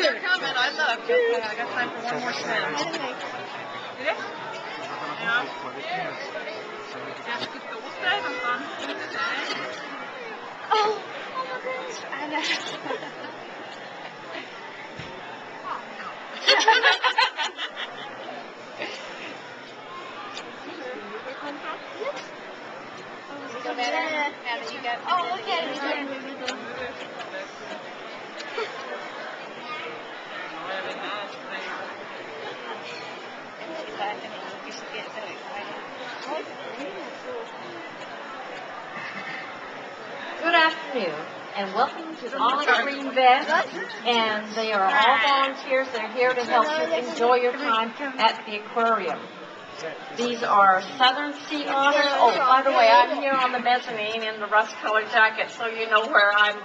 they're coming. I look. Okay, I got time for one more swim. Oh my goodness. I know. Feel better now that you got. Oh, look at it. Good afternoon, and welcome to Olive Green Vet, and they are all volunteers. They're here to help you enjoy your time at the aquarium. These are southern sea otters. Oh, by the way, I'm here on the mezzanine in the rust-colored jacket, so you know where I'm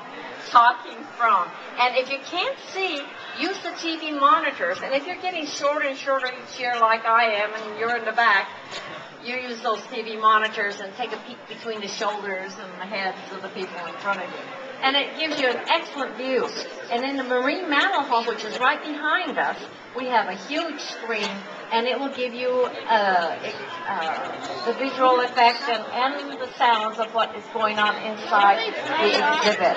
talking from. And if you can't see, use the TV monitors. And if you're getting shorter and shorter each year like I am, and you're in the back, you use those TV monitors and take a peek between the shoulders and the heads of the people in front of you. And it gives you an excellent view. And in the marine mammal hall, which is right behind us, we have a huge screen, and it will give you the visual effects and the sounds of what is going on inside the exhibit.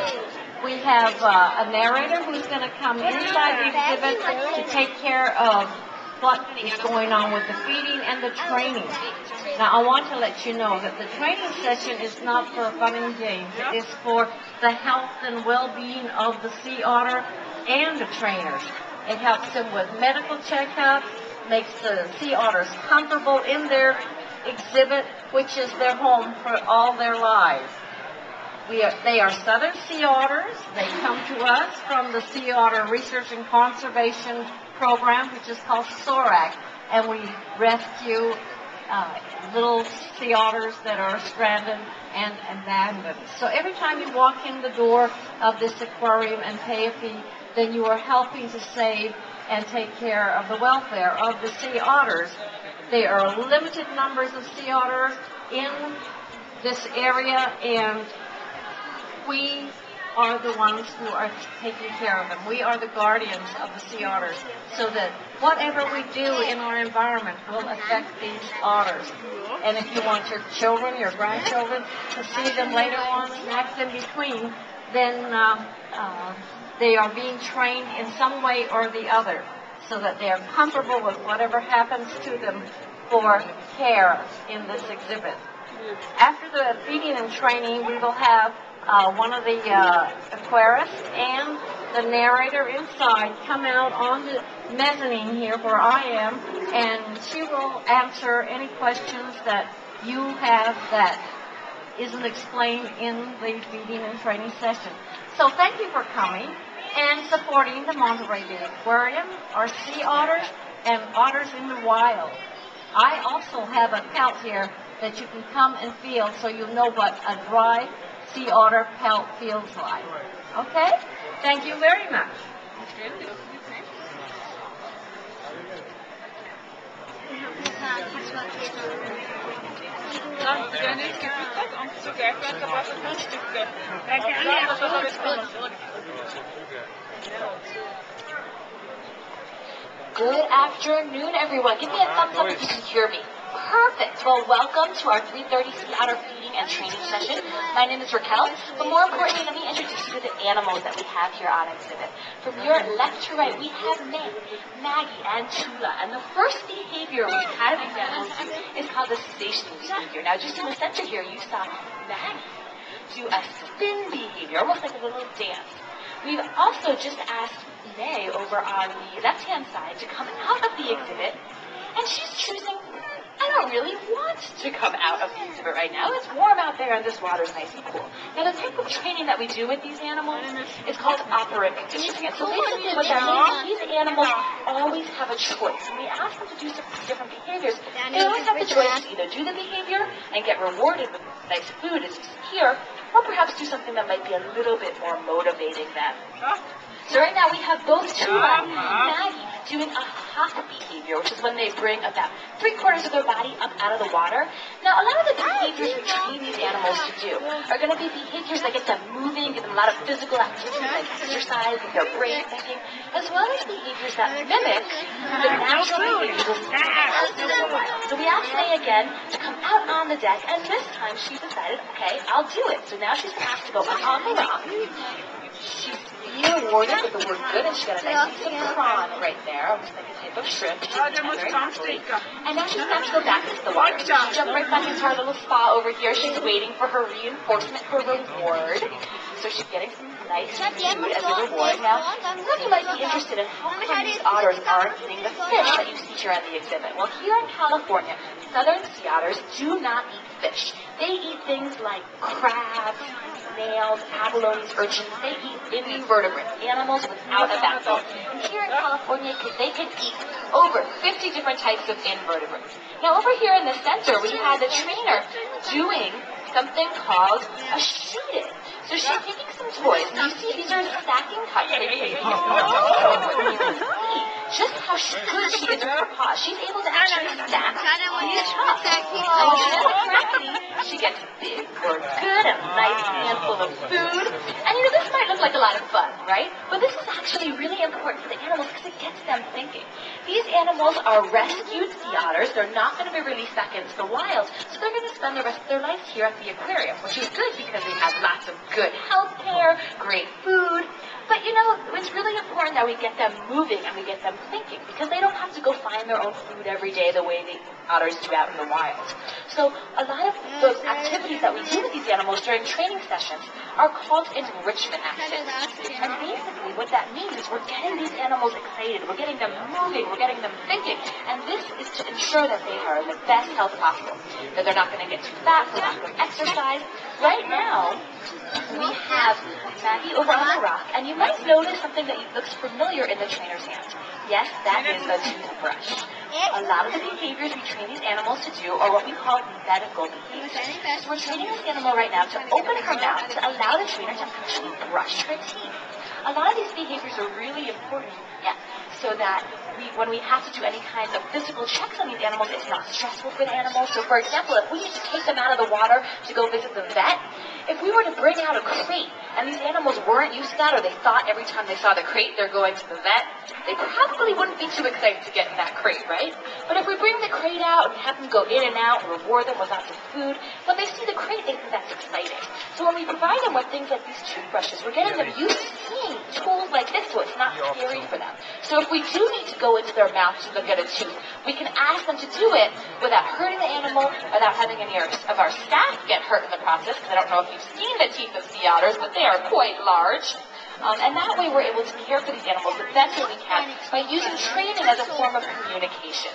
We have a narrator who's going to come inside the exhibit to take care of what is going on with the feeding and the training. Now, I want to let you know that the training session is not for fun and games. It is for the health and well-being of the sea otter and the trainers. It helps them with medical checkups, makes the sea otters comfortable in their exhibit, which is their home for all their lives. They are southern sea otters. They come to us from the Sea Otter Research and Conservation Program, which is called SORAC, and we rescue little sea otters that are stranded and abandoned. So every time you walk in the door of this aquarium and pay a fee, then you are helping to save and take care of the welfare of the sea otters. There are limited numbers of sea otters in this area, and we are the ones who are taking care of them. We are the guardians of the sea otters, so that whatever we do in our environment will affect these otters. And if you want your children, your grandchildren, to see them later on, snacks in between, then they are being trained in some way or the other, so that they are comfortable with whatever happens to them for care in this exhibit. After the feeding and training, we will have one of the aquarists and the narrator inside come out on the mezzanine here where I am, and she will answer any questions that you have that isn't explained in the feeding and training session. So thank you for coming and supporting the Monterey Aquarium, our sea otters, and otters in the wild. I also have a pelt here that you can come and feel, so you know what a dry sea otter pelt feels like. Okay? Thank you very much. Good afternoon, everyone. Give me a thumbs up if you can hear me. Perfect. Well, welcome to our 3:30 Sea Otter feeding and training session. My name is Raquel, but more importantly, let me introduce you to the animals that we have here on exhibit. From your left to right, we have May, Maggie, and Chula. And the first behavior we have these animals do is called the cessation behavior. Now, just in the center here, you saw Maggie do a spin behavior, almost like a little dance. We've also just asked May over on the left-hand side to come out of the exhibit, and she's choosing, I don't really want to come out of the exhibit right now. It's warm out there and this water's nice and cool. Now, the type of training that we do with these animals is called operant conditioning. And so basically what that means, these animals always have a choice. When we ask them to do some different behaviors, they always have the choice to either do the behavior and get rewarded with nice food, as you see here, or perhaps do something that might be a little bit more motivating them. So right now we have both Chula and Maggie doing a top behavior, which is when they bring about 3/4 of their body up out of the water. Now, a lot of the behaviors we train these animals to do are going to be behaviors that get them moving, give them a lot of physical activity like exercise, with their brain thinking, as well as behaviors that mimic the natural behaviors of animals in the wild. So we asked May again to come out on the deck, and this time she decided, okay, I'll do it. So now she's going to have to go up on the rock. She's being awarded with the word good, and she got a nice piece of prawn right there, almost like a type of shrimp. She's very happily. And now she's going to have to go back into the water. So she jumped right back into our little spa over here. She's waiting for her reinforcement, her reward. So she's getting some nice food as a reward. Now, some of you might be interested in how come these otters aren't eating the fish that you see here on the exhibit. Well, here in California, southern sea otters do not eat fish. They eat things like crabs, snails, abalones, urchins. They eat invertebrates, animals without a backbone. And here in California, they can eat over 50 different types of invertebrates. Now, over here in the center, we had the trainer doing something called a shoot-in. So she's taking some toys, and you see these are stacking cups. Just how good she is with her paws. She's able to actually stack these cups. And correctly, she gets big or good, a nice handful of food. And you know, this might look like a lot of fun, right? But this is actually really important for the animals because it gets them thinking. These animals are rescued sea otters. They're not going to be released back into the wild, so they're going to spend the rest of their lives here at the aquarium, which is good because they have lots of good health care, great food. But you know, it's really important that we get them moving and we get them thinking because they don't have to go find their own food every day the way the otters do out in the wild. So a lot of those activities that we do with these animals during training sessions are called enrichment activities. And basically what that means is we're getting these animals excited, we're getting them moving, we're getting them thinking. And this is to ensure that they are in the best health possible, that they're not going to get too fat for lack of exercise. Right now, we have Maggie over on the rock, and you might notice something that looks familiar in the trainer's hand. Yes, that is the toothbrush. A lot of the behaviors we train these animals to do are what we call medical behaviors. So we're training this animal right now to open her mouth to allow the trainer to actually brush her teeth. A lot of these behaviors are really important, so that when we have to do any kinds of physical checks on these animals, it's not stressful for the animals. So for example, if we need to take them out of the water to go visit the vet, if we were to bring out a crate and these animals weren't used to that, or they thought every time they saw the crate they're going to the vet, they probably wouldn't be too excited to get in that crate, right? But if we bring the crate out and have them go in and out and reward them with lots of food, when they see the crate, they think that's exciting. So when we provide them with things like these toothbrushes, we're getting them used to seeing tools like this so it's not scary for them. So if we do need to go into their mouth to look at a tooth, we can ask them to do it without hurting the animal, without having any of our staff get hurt in the process, because I don't know if you've seen the teeth of sea otters, but they are quite large. And that way we're able to care for these animals the best way we can by using training as a form of communication.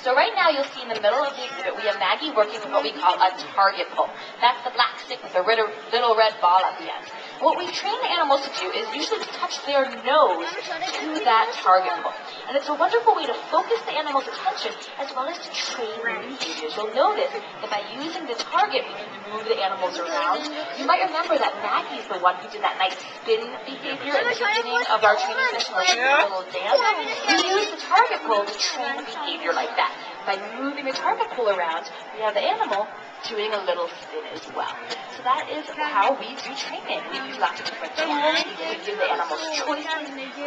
So right now you'll see in the middle of the exhibit we have Maggie working with what we call a target pull. That's the black stick with the little red ball at the end. What we train the animals to do is usually to touch their nose to that target pull. And it's a wonderful way to focus the animal's attention as well as to train new behaviors. You'll notice that by using the target, we can move the animals around. You might remember that Maggie's the one who did that nice spin behavior at the beginning of our training session where she did a little dance. We use the target pull to train behavior like that. By moving the target pull around, we have the animal doing a little spin as well. So that is how we do training. We use lots of different tools. We give the animals choices. We do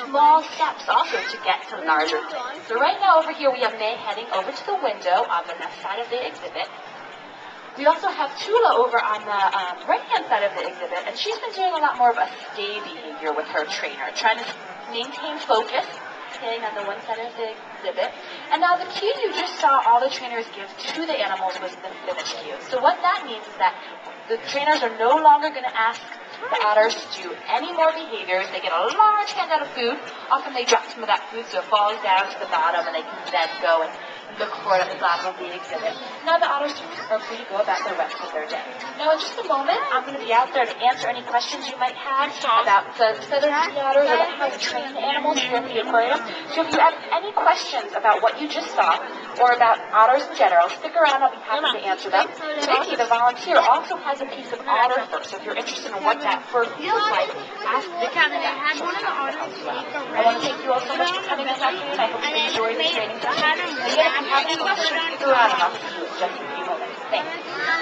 small steps also to get to larger things. So right now over here we have May heading over to the window on the left side of the exhibit. We also have Tula over on the right-hand side of the exhibit, and she's been doing a lot more of a stay behavior with her trainer, trying to maintain focus, staying on the one side of the exhibit. And now the cue you just saw all the trainers give to the animals was the finish cue. So what that means is that the trainers are no longer going to ask the otters to do any more behaviors. They get a large handout of food. Often they drop some of that food so it falls down to the bottom and they can then go and look for it at the bottom of the exhibit. Now the otter students are free to go about the rest of their day. Now in just a moment, I'm going to be out there to answer any questions you might have about the feathered sea otters or about how to train the animals here at the aquarium. So if you have any questions about what you just saw or about otters in general, stick around. I'll be happy to answer them. Vicky, the volunteer, also has a piece of otter fur. So if you're interested in what that fur feels like, ask Vicky. I want to thank you all so much for coming this afternoon. I hope you enjoyed the training session. Again, if you have any questions, stick around and I'll see you in just a few moments. Thanks.